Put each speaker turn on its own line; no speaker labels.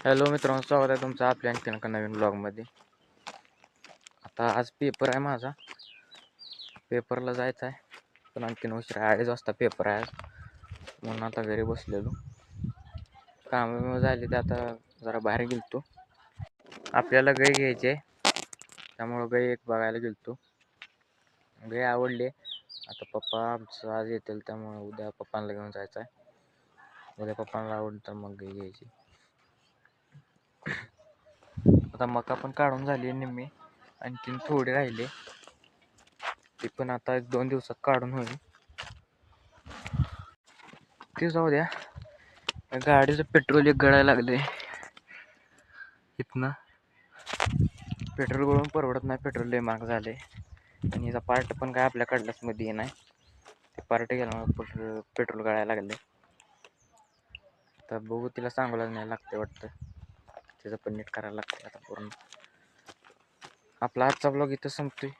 Hello मित्रांनो, स्वागत आहे तुमचं आपल्या आणखीन एका नवीन ब्लॉगमध्ये. आता आज पेपर आहे माझा. पेपरला जायचं आहे, पण आणखीन उशीर आहे. 2:30 वाजता पेपर आहे आज, म्हणून आता घरी बसलेलो. कामं झाली ते आता जरा बाहेर गेलतो. आपल्याला गाय घ्यायची आहे, त्यामुळं गाय एक बघायला गेलतो. गाय आवडली. आता पप्पा आमचं आज येतील, त्यामुळं उद्या पप्पांना घेऊन जायचं आहे. उद्या पप्पांना आवडलं तर मग गाय घ्यायची. आता मका पण काढून झाली निम्मी, आणखीन थोडे राहिले. ते पण आता 1-2 दिवसात काढून होईल. ते जाऊ द्या. गाडीचं पेट्रोल एक गळायला लागले. इथनं पेट्रोल गळून परवडत नाही, पेट्रोल लय महाग झाले. आणि याचा पार्ट पण काय आपल्याकडलाच मध्ये नाही. ते पार्ट गेल्यामुळे पेट्रोल गळायला लागले. तर बघू, तिला सांगायला नाही लागते वाटतं. त्याचं पण नीट करायला लागते आता पूर्ण. आपला आजचा ब्लॉग इथं संपतोय.